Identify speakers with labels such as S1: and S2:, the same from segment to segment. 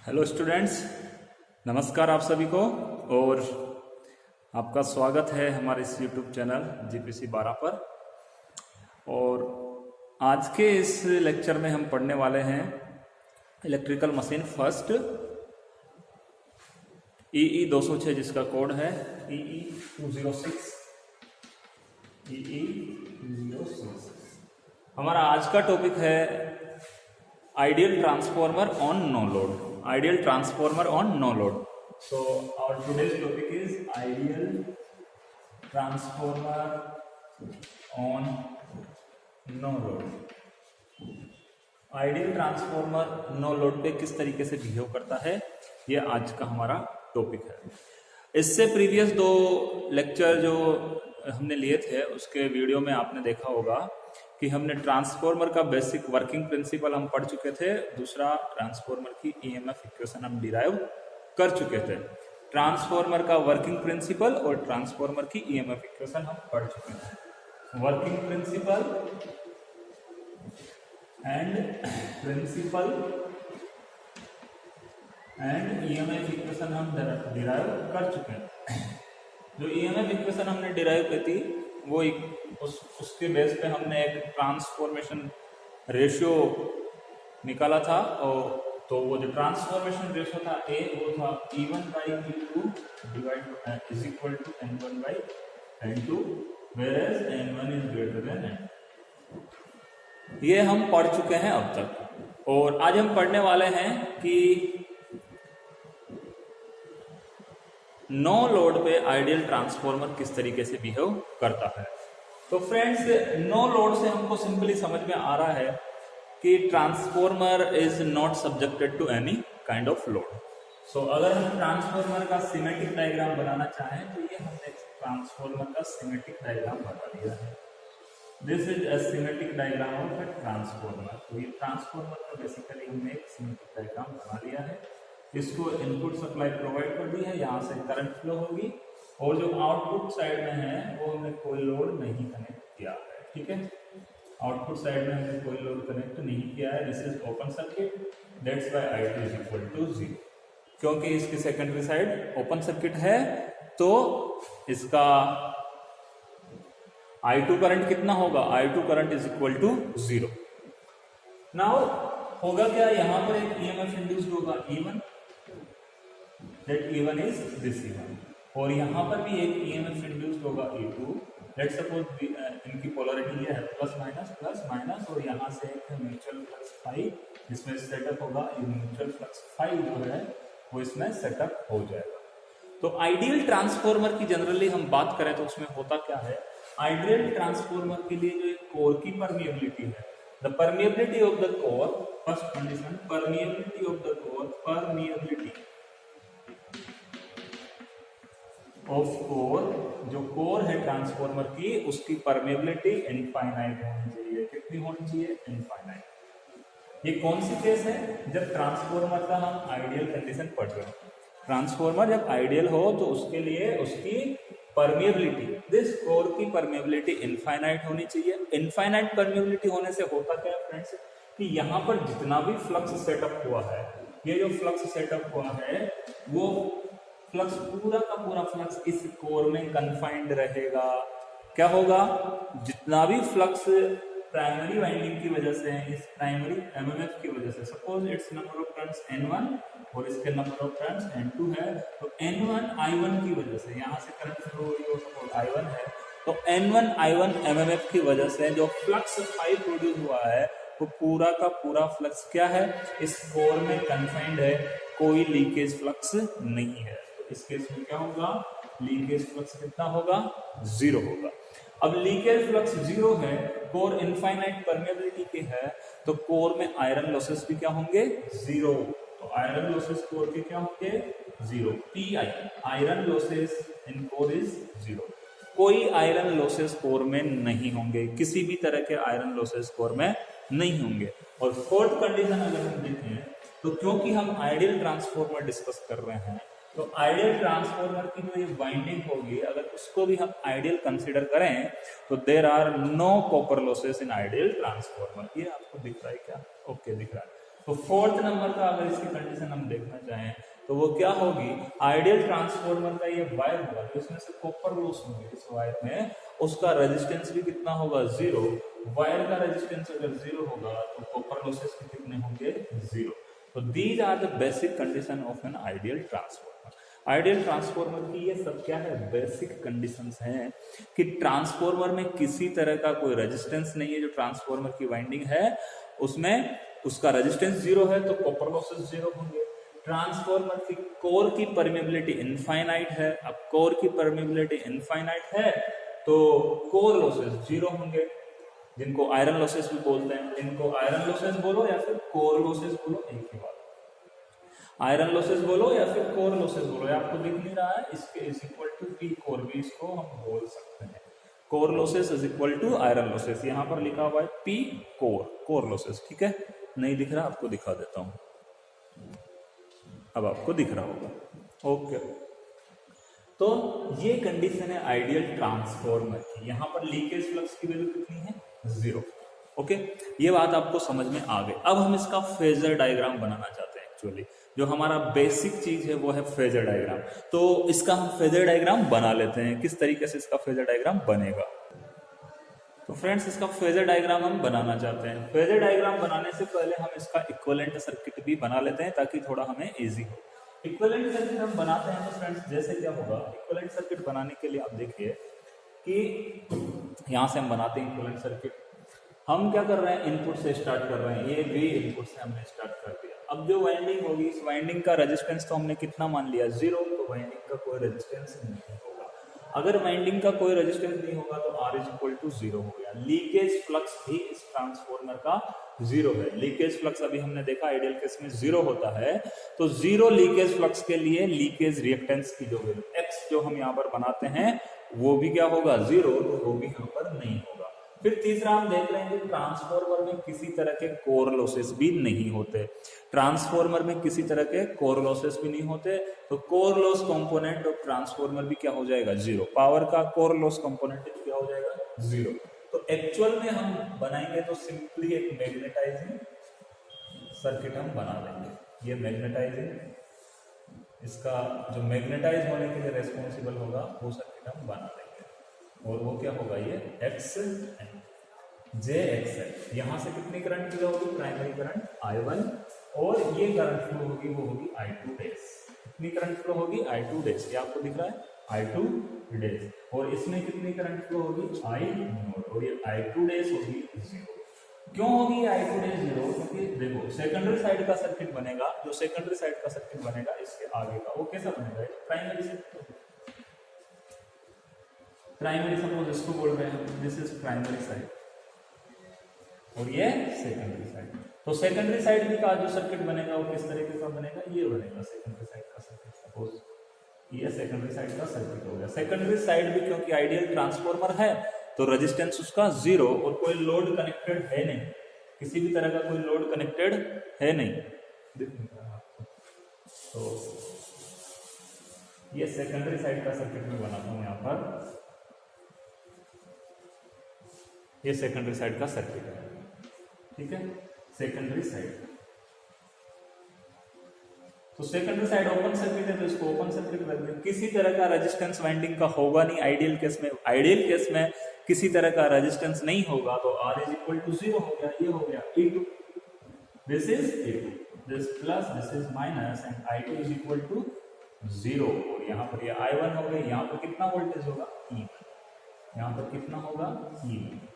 S1: Hello students, नमस्कार आप सभी को। और आपका स्वागत है हमारे इस यूट्यूब चैनल जीपीसी 12 पर। और आज के इस लेक्चर में हम पढ़ने वाले हैं इलेक्ट्रिकल मशीन फर्स्ट EE 206 जिसका कोड है EE 206। हमारा आज का टॉपिक है ideal transformer on no load. Ideal transformer on no load. So our today's topic is ideal transformer on no load. Ideal transformer no load पे किस तरीके से बिहेव करता है, ये आज का हमारा टॉपिक है। इससे प्रीवियस दो लेक्चर जो हमने लिए थे उसके वीडियो में आपने देखा होगा कि हमने ट्रांसफॉर्मर का बेसिक वर्किंग प्रिंसिपल हम पढ़ चुके थे। दूसरा, ट्रांसफॉर्मर की EMF इक्वेशन हम डिराइव कर चुके थे। ट्रांसफॉर्मर का वर्किंग प्रिंसिपल और ट्रांसफॉर्मर की EMF इक्वेशन हम पढ़ चुके थे। Working principle and EMF equation हम डिराइव कर चुके हैं। जो EMF इक्वेशन हमने डिराइव की थी वो उसके बेस पे हमने एक ट्रांसफॉर्मेशन रेशियो निकाला था। और तो वो जो ट्रांसफॉर्मेशन रेशियो था वो था E1/E2 is equal to N1/N2 whereas N1 is greater than N2। ये हम पढ़ चुके हैं अब तक। और आज हम पढ़ने वाले हैं कि नो लोड पे आइडियल ट्रांसफॉर्मर किस तरीके से बिहेव करता है। तो फ्रेंड्स, नो लोड से हमको सिंपली समझ में आ रहा है कि transformer is not subjected to any kind of load. So अगर हम ट्रांसफॉर्मर का सिमेट्रिक डायग्राम बनाना चाहें तो ये हमने ट्रांसफॉर्मर का सिमेट्रिक डायग्राम बना दिया है। This is a symmetric diagram of a transformer. तो ये ट्रांसफॉर्मर का बेसिकली हमने एक सिमेट्रिक डायग्राम बना लिया है। इसको इनपुट सप्लाई प्रोवाइड कर दी है, यहाँ से करंट फ्लो होगी और जो आउटपुट साइड में है वो हमने कोई लोड नहीं कनेक्ट किया है। ठीक है, आउटपुट साइड में हमने कोई लोड कनेक्ट नहीं किया है। This is open circuit, that's why I2 is equal to 0। क्योंकि इसकी सेकेंडरी साइड ओपन सर्किट है तो इसका I2 करंट कितना होगा, I2 current is equal to 0। Now होगा क्या, यहाँ पर एक EMF इंड्यूस्ड होगा E1, that E1 is this E1, और यहाँ पर भी एक EMF इंड्यूस्ड होगा E2। लेट्स सपोज इनकी पोलरिटी ये है प्लस माइनस और यहाँ से एक म्यूचुअल फ्लक्स फाई इसमें सेटअप होगा। ये म्यूचुअल फ्लक्स फाई जो है वो इसमें सेटअप हो जाएगा। तो आइडियल ट्रांसफॉर्मर की जनरली हम बात करें तो उसमें होता क्या है, आइडियल ट्रांसफॉर्मर के लिए जो एक कोर की परमिएबिलिटी है, the permeability of the core, first condition permeability of the core, permeability of core, जो कोर है ट्रांसफॉर्मर की उसकी परमेबिलिटी इनफाइनाइट होनी चाहिए। कितनी होनी चाहिए, इनफाइनाइट। ये कौन सी केस है, जब ट्रांसफॉर्मर का हम आइडियल कंडीशन पढ़ रहे हैं। ट्रांसफॉर्मर जब आइडियल हो तो उसके लिए उसकी परमेबिलिटी, दिस कोर की परमेबिलिटी इनफाइनाइट होनी चाहिए। इनफाइनाइट परमेबिलिटी होने से होता क्या है फ्रेंड्स, कि यहाँ पर जितना भी फ्लक्स सेटअप हुआ है, ये जो फ्लक्स सेटअप हुआ है वो फ्लक्स पूरा का पूरा फ्लक्स इस कोर में कन्फाइंड रहेगा। क्या होगा, जितना भी फ्लक्स प्राइमरी वाइंडिंग की वजह से है, इस प्राइमरी MMF की वजह से, suppose it's number of turns N1 और इसके नंबर ऑफ टर्न्स N2 है, तो N1 I1 की वजह से यहाँ से करंट फ्लो हो रही हो, सपोज I1 है, तो N1 I1 MMF की वजह से जो फ्लक्स फाई प्रोड्यूस हुआ है वो पूरा का पूरा फ्लक्स क्या है, इस कोर में कन्फाइंड है, कोई लीकेज फ्लक्स नहीं है। इस केस में क्या होगा, लीकेज फ्लक्स कितना होगा, 0 होगा। अब लीकेज फ्लक्स 0 है, कोर इनफाइनाइट परमेबिलिटी के है, तो कोर में आयरन लॉसेस भी क्या होंगे, 0। तो आयरन लॉसेस कोर के क्या होंगे, 0। PI iron losses in core is 0। कोई आयरन लॉसेस कोर में नहीं होंगे, किसी भी तरह के आयरन लॉसेस कोर में नहीं होंगे। और फोर्थ कंडीशन अगर हम देखें तो क्योंकि हम आइडियल ट्रांसफॉर्मर डिस्कस कर रहे हैं, तो आइडियल ट्रांसफॉर्मर की जो ये वाइंडिंग होगी अगर उसको भी हम आइडियल कंसीडर करें तो there are no copper losses in ideal transformer. ये आपको दिख रहा है क्या, ओके दिख रहा है। तो फोर्थ नंबर का अगर इसकी कंडीशन हम देखना चाहें तो वो क्या होगी, आइडियल ट्रांसफॉर्मर का ये वायर होगा तो इसमें से कॉपर लॉस होंगे इस वायर में, उसका रेजिस्टेंस भी कितना होगा, जीरो। वायर का रेजिस्टेंस अगर जीरो होगा तो कॉपर लॉसेस भी कितने होंगे, जीरो। तो these are the basic condition of an ideal transformer. Ideal transformer की ये सब क्या है, बेसिक कंडीशंस हैं कि ट्रांसफॉर्मर में किसी तरह का कोई रेजिस्टेंस नहीं है, जो ट्रांसफॉर्मर की वाइंडिंग है उसमें उसका रेजिस्टेंस जीरो है तो कॉपर लॉसेस जीरो होंगे। ट्रांसफॉर्मर की कोर की परमेबिलिटी इनफाइनाइट है। अब कोर की परमेबिलिटी इनफाइनाइट है तो कोर लॉसेस जीरो होंगे, जिनको आयरन लॉसेस भी बोलते हैं। इनको आयरन लॉसेस बोलो या फिर कोर लॉसेस बोलो, एक ही बात। आयरन लॉसेस बोलो या फिर कोर लॉसेस बोलो, आपको दिख नहीं रहा है, इसके is equal to P core भी इसको हम बोल सकते हैं। Core losses is equal to iron losses, यहां पर लिखा हुआ है पी कोर लॉसेस, ठीक है। नहीं दिख रहा, आपको दिखा देता हूं, अब आपको दिख रहा होगा। ओके, तो ये कंडीशन है आइडियल ट्रांसफॉर्मर की। यहां पर लीकेज फ्लक्स की वैल्यू कितनी है, जीरो। ओके, ये बात आपको समझ में आ गई। अब हम इसका फेजर डायग्राम बनाना चाहते हैं। एक्चुअली जो हमारा बेसिक चीज है वो है फेजर डायग्राम। तो इसका हम फेजर डायग्राम बना लेते हैं। किस तरीके से इसका फेजर डायग्राम बनेगा, तो फ्रेंड्स इसका फेजर डायग्राम हम बनाना चाहते हैं। फेजर डायग्राम बनाने से पहले हम इसका इक्विवेलेंट सर्किट भी बना लेते हैं ताकि थोड़ा हमें इजी हो। इक्विवेलेंट सर्किट हम बनाते हैं तो फ्रेंड्स जैसे क्या होगा, इक्विवेलेंट सर्किट बनाने के लिए आप देखिए कि यहां से हम बनाते हैं इक्विवेलेंट सर्किट। हम क्या कर रहे हैं, इनपुट से स्टार्ट कर रहे हैं, ये भी इनपुट से हमने स्टार्ट कर दिया। अब जो वाइंडिंग होगी, इस वाइंडिंग का रेजिस्टेंस तो हमने कितना मान लिया, जीरो। तो वाइंडिंग का कोई रेजिस्टेंस नहीं होगा। अगर वाइंडिंग का कोई रेजिस्टेंस नहीं होगा तो R is equal to zero हो गया। लीकेज फ्लक्स भी इस ट्रांसफॉर्मर का जीरो है। लीकेज फ्लक्स अभी हमने देखा आइडियल केस में जीरो होता है, तो जीरो लीकेज फ्लक्स के लिए लीकेज रिएक्टेंस की जो वैल्यू X जो हम यहाँ पर बनाते हैं वो भी क्या होगा, जीरो, तो वो भी यहाँ पर नहीं होगा। फिर तीसरा हम देख रहे हैं कि ट्रांसफॉर्मर में किसी तरह के कोर लॉसेस भी नहीं होते। ट्रांसफॉर्मर में किसी तरह के कोर लॉसेस भी नहीं होते, तो core loss component of transformer भी क्या हो जाएगा, जीरो। पावर का कोर लॉस कंपोनेंट क्या हो जाएगा, जीरो। तो एक्चुअल में हम बनाएंगे तो सिंपली एक मैग्नेटाइजिंग सर्किट हम बना लेंगे। ये मैग्नेटाइजिंग, इसका जो मैग्नेटाइज होने के लिए रेस्पॉन्सिबल होगा वो सर्किट हम बना लेंगे। और वो क्या होगा, ये एक्स जे एक्स है। यहां से कितनी करंट फ्लो होगी, प्राइमरी करंट I1, और ये करंट फ्लो होगी वो होगी I2 डैश। कितनी करंट फ्लो होगी, I2 डैश, ये आपको दिख रहा है I2 डैश। और इसमें कितनी करंट फ्लो होगी, I नोट, और ये I2 डैश होगी जीरो। क्यों होगी I2 डैश जीरो, क्योंकि देखो सेकेंडरी साइड का सर्किट बनेगा, जो सेकेंडरी साइड का सर्किट बनेगा इसके आगे का वो कैसा बनेगा, प्राइमरी से। प्राइमरी सपोज इसको बोल रहे हैं, दिस इज प्राइमरी साइड और ये सेकेंडरी साइड। तो सेकेंडरी साइड का जो सर्किट बनेगा वो किस तरीके का बनेगा, ये बनेगा सेकेंडरी साइड का सर्किट। सपोज ये सेकेंडरी साइड का सर्किट हो गया। सेकेंडरी साइड भी क्योंकि आइडियल ट्रांसफॉर्मर है तो रेजिस्टेंस उसका जीरो, और कोई लोड कनेक्टेड है नहीं, किसी भी तरह का कोई लोड कनेक्टेड है नहीं। तो ये सेकेंडरी साइड का सर्किट में बनाता हूं यहां पर, ये सेकेंडरी साइड का सर्किट है, ठीक है। सेकेंडरी साइड, तो सेकेंडरी साइड ओपन सर्किट है तो इसको ओपन सर्किट रख दें। किसी तरह का रेजिस्टेंस वाइंडिंग का होगा नहीं आइडियल केस में। आइडियल केस में किसी तरह का रेजिस्टेंस नहीं होगा तो R is equal to zero हो गया। ये हो गया E2, this is E2, this plus this is minus, and I2 is equal to zero. और यहाँ पर ये I1 हो गया। यहाँ पर कितना वोल्टेज होगा, E1, यहाँ पर कितना होगा, E1।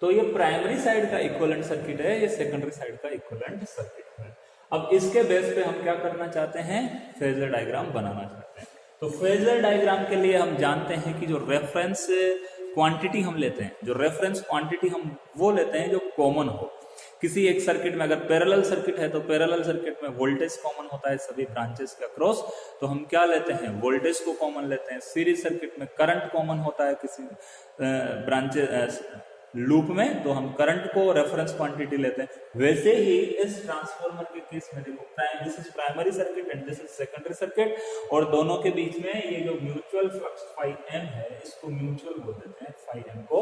S1: तो ये प्राइमरी साइड का इक्विवेलेंट सर्किट है, ये सेकेंडरी साइड का इक्विवेलेंट सर्किट है। अब इसके बेस पे हम क्या करना चाहते हैं, फेजर डायग्राम बनाना चाहते हैं। तो फेजर डायग्राम के लिए हम जानते हैं कि जो रेफरेंस क्वांटिटी हम लेते हैं, जो रेफरेंस क्वांटिटी हम वो लेते हैं जो कॉमन हो। किसी एक सर्किट में अगर पैरेलल सर्किट है तो पैरेलल सर्किट में वोल्टेज कॉमन होता है सभी ब्रांचेस के अक्रॉस, तो हम क्या लेते हैं, वोल्टेज को कॉमन लेते हैं। सीरीज सर्किट में करंट कॉमन होता है किसी ब्रांचेस लूप में, तो हम करंट को रेफरेंस क्वांटिटी लेते हैं। वैसे ही इस ट्रांसफॉर्मर के केस में देखो, this is primary circuit and this is secondary circuit, और दोनों के बीच में ये जो म्यूचुअल फ्लक्स phi m है इसको म्यूचुअल बोल देते हैं, phi m को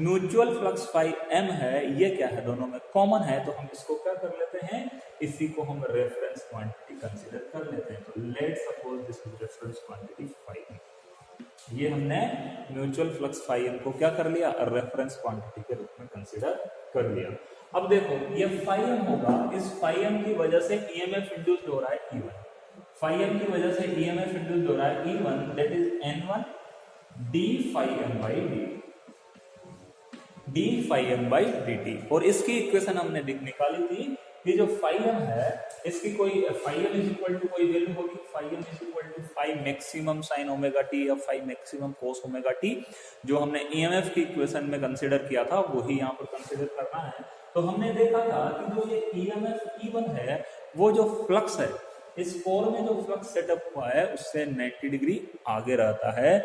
S1: म्यूचुअल फ्लक्स फाई एम है, ये क्या है, दोनों में कॉमन है, तो हम इसको क्या कर लेते हैं, इसी को हम रेफरेंस क्वांटिटी कंसीडर कर लेते हैं। तो let suppose this is reference quantity phi M, ये हमने म्यूचुअल फ्लक्स फाई एम को क्या कर लिया, रेफरेंस क्वांटिटी के रूप में कंसीडर कर लिया। अब देखो ये फाई एम होगा, इस फाई एम की वजह से ईएमएफ इंड्यूस्ड हो रहा है E1, फाई एम की वजह से ईएमएफ इंड्यूस्ड हो रहा है E1, that is N1 d phi M by dt, d phi M by dt। और इसकी इक्वेशन हमने निकाली थी, ये जो फाई एम है इसकी कोई phi m is equal to कोई वैल्यू होगी, phi m is equal to phi maximum sine omega t या phi maximum cos omega t, जो हमने ईएमएफ की इक्वेशन में कंसीडर किया था वही यहाँ पर कंसीडर करना है। तो हमने देखा था कि जो ये ईएमएफ E1 है, वो जो फ्लक्स है, इस कोर में जो फ्लक्स सेटअप हुआ है उससे 90 डिग्री आगे रहता है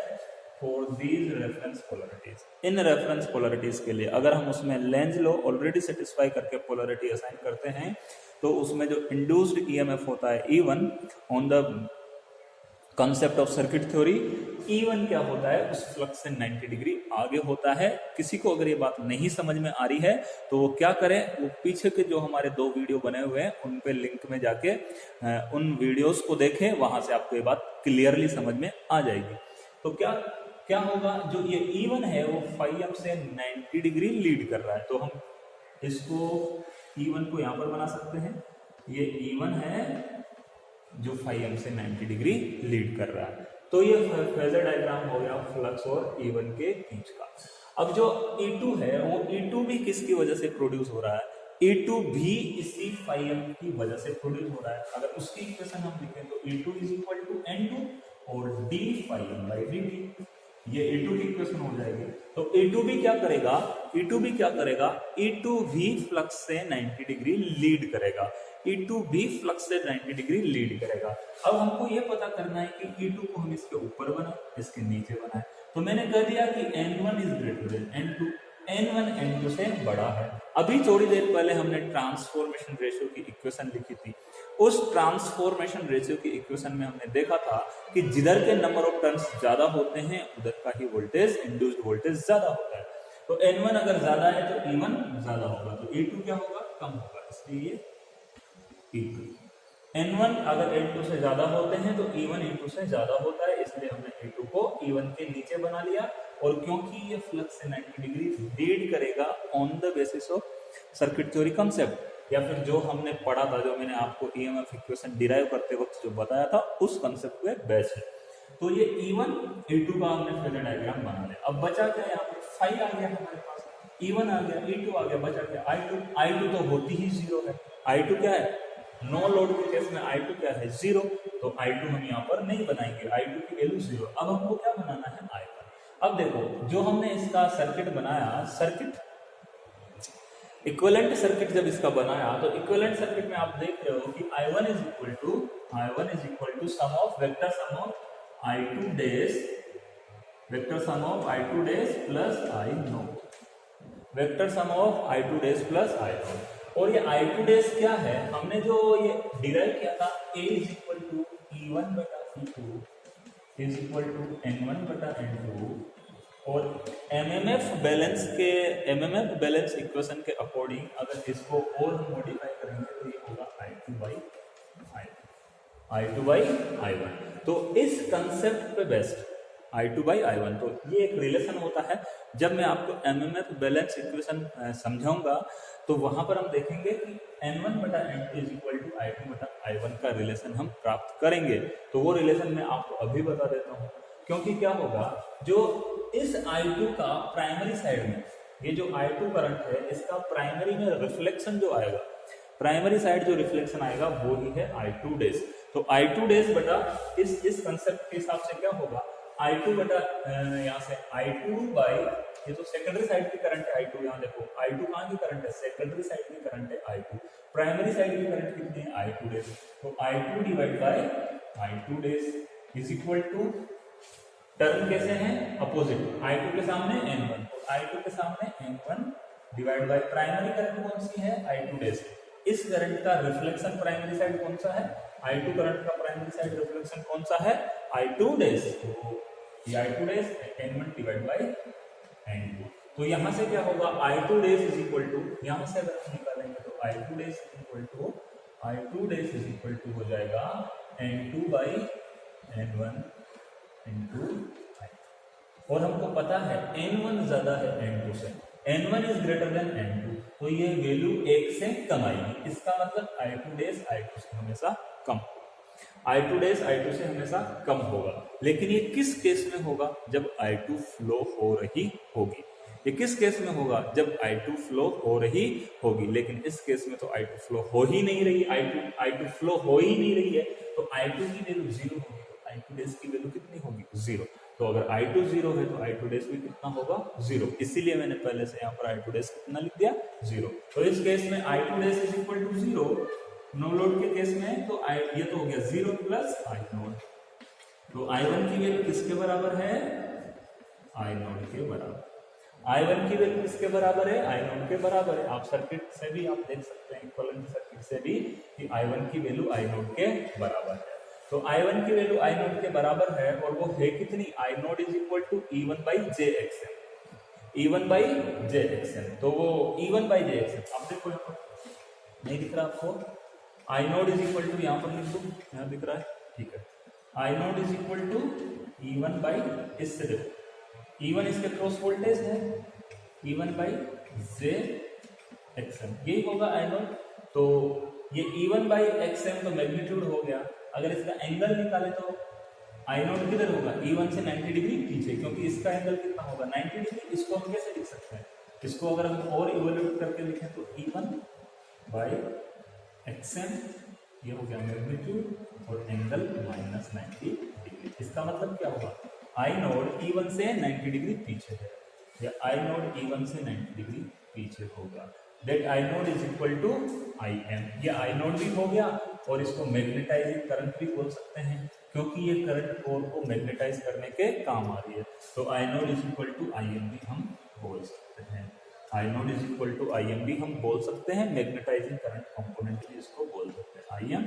S1: for these reference polarities. In reference polarities के लिए अगर हम उसमें लेंज लॉ ऑलरेडी सेटिस्फाई करके पोलरिटी असाइन करते हैं, तो उसमें जो इंड्यूस्ड ईएमएफ होता है E1 on the concept of circuit theory, E1 क्या होता है, उस फ्लक्स से 90 डिग्री आगे होता है। किसी को अगर ये बात नहीं समझ में आ रही है तो वो क्या करें, वो पीछे के जो हमारे 2 वीडियो बने हुए हैं उन पे लिंक में जाके उन वीडियोस को देखें, वहां से आपको ये बात क्लियरली समझ में आ जाएगी। तो क्या होगा, जो ये E1 है वो फाई एम से 90 डिग्री लीड कर रहा है, तो हम इसको E1 को यहाँ पर बना सकते हैं, ये E1 है जो फाई एम से 90 डिग्री लीड कर रहा है। तो ये फेजर डायग्राम हो गया फ्लक्स और E1 के बीच का। अब जो E2 है वो E2 भी किसकी वजह से प्रोड्यूस हो रहा है, E2 भी इसी फाई एम की वजह से प्रोड्यूस हो रहा है। अगर उसकी इक्वेशन हम लिखें तो E2 is equal to N2 और d phi M by dt, ये E2 की इक्वेशन हो जाएगी। तो E2 भी क्या करेगा, E2 भी क्या करेगा, E2 भी फ्लक्स से 90 डिग्री लीड करेगा, E2 भी फ्लक्स से 90 डिग्री लीड करेगा। अब हमको ये पता करना है कि E2 को हम इसके ऊपर बनाए, इसके नीचे बनाए। तो मैंने कह दिया कि N1 is greater than N2, N1 N2 से बड़ा है। अभी थोड़ी देर पहले हमने ट्रांसफॉर्मेशन रेशियो की इक्वेशन लिखी थी, उस ट्रांसफॉर्मेशन रेशियो की इक्वेशन में हमने देखा था कि जिधर के नंबर ऑफ टर्न्स ज्यादा होते हैं उधर का ही वोल्टेज, इंड्यूस्ड वोल्टेज ज्यादा होता है। तो N1 अगर ज्यादा है तो E1 ज्यादा होगा, तो E2 क्या होगा, कम होगा, इसलिए E2। N1 अगर N2 से ज्यादा होते हैं तो E1 E2 से ज्यादा होता है, इसलिए हमने E2 को E1 के नीचे बना लिया। और क्योंकि ये फ्लक्स से 90 डिग्री लीड करेगा on the basis of circuit theory concept, या फिर जो हमने पढ़ा था, जो मैंने आपको ईएमएफ इक्वेशन डिराइव करते वक्त जो बताया था, उस कांसेप्ट पे बेस है। तो ये E1 E2 का हमने फेजर डायग्राम बना लिया। अब बचा क्या, यहाँ पे फाई आ गया हमारे पास, E1 आ गया, E2 आ गया, बचा क्या I2। I2 तो होती ही 0 है, I2 क्या है, नो लोड के केस में I2 क्या है, 0, तो I2 हम यहाँ पर नहीं बनाएंगे, I2 की वैल्यू 0। अब हमको क्या बनाना है, I1। अब देखो जो हमने इसका सर्किट बनाया, सर्किट इक्विवेलेंट सर्किट जब इसका बनाया, तो इक्विवेलेंट सर्किट में आप देख रहे हो कि I1 is equal to sum of vector sum of I2 dash, vector sum of I2 dash plus I nought, vector sum of I2 dash plus I nought. और ये I2 डैश क्या है, हमने जो ये डिराइव किया था, A is equal to E1 बटा E2 is equal to N1 बटा N2, और एमएमएफ बैलेंस इक्वेशन के अकॉर्डिंग अगर इसको और हम मॉडिफाई करेंगे तो ये होगा I2 बाई I1। तो इस कंसेप्ट पे बेस्ट I2 बाई I1, तो ये एक रिलेशन होता है। जब मैं आपको एमएमएफ बैलेंस इक्वेशन समझाऊंगा तो वहां पर हम देखेंगे कि N1 बटा N2 is equal to I2 बटा I1 का रिलेशन हम प्राप्त करेंगे। तो वो रिलेशन मैं आपको अभी बता देता हूँ, क्योंकि क्या होगा, जो इस I2 का प्राइमरी साइड में, ये जो I2 करंट है, इसका प्राइमरी में रिफ्लेक्शन जो आएगा, प्राइमरी साइड जो रिफ्लेक्शन आएगा वो ही है I2 डैश। तो I2 डैश बटा इस कंसेप्ट के हिसाब से क्या होगा, I2 बटा यहाँ से I2 बाई, ये तो सेकेंडरी साइड की करंट है I2, यहाँ देखो I2 कहाँ की करंट है, सेकेंडरी साइड की करंट है I2, प्राइमरी साइड की करंट कितनी है, I2 डैश। तो I2 divide by I2 dash is equal to, term कैसे हैं, अपोजिट, I2 के सामने N1, तो I2 के सामने N1 divide by primary current कौन सी है, I2 डैश। इस करंट का रिफ्लेक्शन प्राइमरी साइड कौन सा है, I2 करंट का प्राइमरी साइड रिफ्लेक्शन कौन सा है, I2 डैश। तो ये I2 dash N1 divide by N2। तो यहां से क्या होगा, I2 dash is equal to, यहां से अगर हम निकालेंगे तो I2 dash is equal to, I2 dash is equal to हो जाएगा N2 by N1 into I। और हमको पता है N1 ज्यादा है N2 से, N1 is greater than N2, तो ये वैल्यू 1 से कम आएगी। इसका मतलब I2 डेज I2 से हमेशा कम, I2 डेज I2 से हमेशा कम होगा। लेकिन ये किस केस में होगा, जब I2 फ्लो हो रही होगी। ये किस केस में होगा, जब I2 फ्लो हो रही होगी। लेकिन इस केस में तो I2 फ्लो हो ही नहीं रही, I2 फ्लो हो ही नहीं रही है, तो I2 की वैल्यू 0 होगी, तो I2 डेज की वैल्यू कितनी होगी, 0। तो अगर I2 0 है तो I2 डेज भी कितना होगा, 0। इसीलिए मैंने पहले से यहाँ पर I2 डेज कितना लिख दिया, 0। तो इस केस में I2 dash is equal to 0, no load के केस में तो ये तो हो गया 0 प्लस I नोड। तो I1 की वैल्यू किसके बराबर है, I नोड के बराबर। I1 की वैल्यू किसके बराबर है, I नोड के बराबर है। आप सर्किट से भी आप देख सकते हैं, इक्विवेलेंट सर्किट से भी, कि I1 की वैल्यू I नोड के बराबर है। तो I1 की वैल्यू I नोड के बराबर है, और वो है कितनी, I nought is equal to E1 by JXN, E1 by JXN। तो वो E1 बाई JXN आप देखो यहाँ पर नहीं दिख रहा आपको, I nought is equal to, यहाँ पर लिख दो, यहाँ दिख रहा है, ठीक है। I nought is equal to E1 by, इससे देखो E1 इसके क्रॉस वोल्टेज है, E1 बाई JXM, यही होगा I नोड। तो ये E1 बाई XM तो मैग्नीट्यूड हो गया। अगर इसका एंगल निकाले तो I नोड किधर होगा, E1 से 90 डिग्री पीछे, क्योंकि इसका एंगल कितना होगा, 90 डिग्री। इसको हम कैसे लिख सकते हैं, इसको अगर हम और इवैल्यूएट करके लिखें तो E1 बाई XM, ये हो गया मैग्नीट्यूड, और एंगल माइनस 90 डिग्री। इसका मतलब क्या होगा, I नोड E1 से 90 डिग्री पीछे है, या I नोड E1 से 90 डिग्री पीछे होगा। That I nought is equal to IM, ये I नोड भी हो गया, और इसको मैग्नेटाइजिंग करंट भी बोल सकते हैं, क्योंकि ये करंट कोर को मैग्नेटाइज करने के काम आ रही है। तो I nought is equal to IM भी हम बोल सकते हैं, I nought is equal to IM भी हम बोल सकते हैं, मैग्नेटाइजिंग करंट कंपोनेंट भी इसको बोल सकते हैं, IM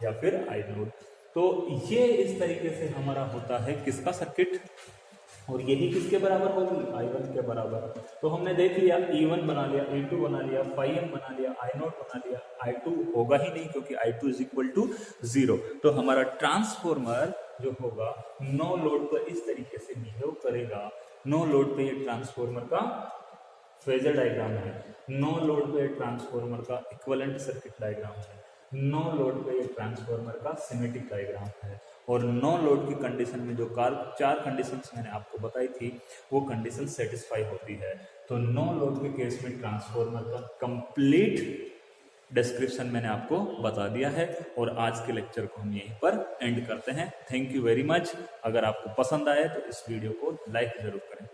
S1: या फिर I नोड। तो ये इस तरीके से हमारा होता है किसका सर्किट, और यही किसके बराबर होगी, I1 के बराबर। तो हमने देख लिया, E1 बना लिया, E2 बना लिया, φm बना लिया, I नोट बना लिया, I2 होगा ही नहीं क्योंकि I2 इज इक्वल टू 0। तो हमारा ट्रांसफॉर्मर जो होगा नो लोड पर इस तरीके से बिहेव करेगा। नो लोड पे ये ट्रांसफॉर्मर का फेजर डायग्राम है, नो लोड पे ट्रांसफॉर्मर का इक्विवेलेंट सर्किट डायग्राम है, नो लोड पे ये ट्रांसफॉर्मर का सिमेट्रिक डायग्राम है। और नो लोड की कंडीशन में जो 4 कंडीशंस मैंने आपको बताई थी, वो कंडीशन सेटिस्फाई होती है। तो नो लोड के केस में ट्रांसफॉर्मर का कंप्लीट डिस्क्रिप्शन मैंने आपको बता दिया है। और आज के लेक्चर को हम यहीं पर एंड करते हैं। Thank you very much. अगर आपको पसंद आए तो इस वीडियो को लाइक जरूर करें।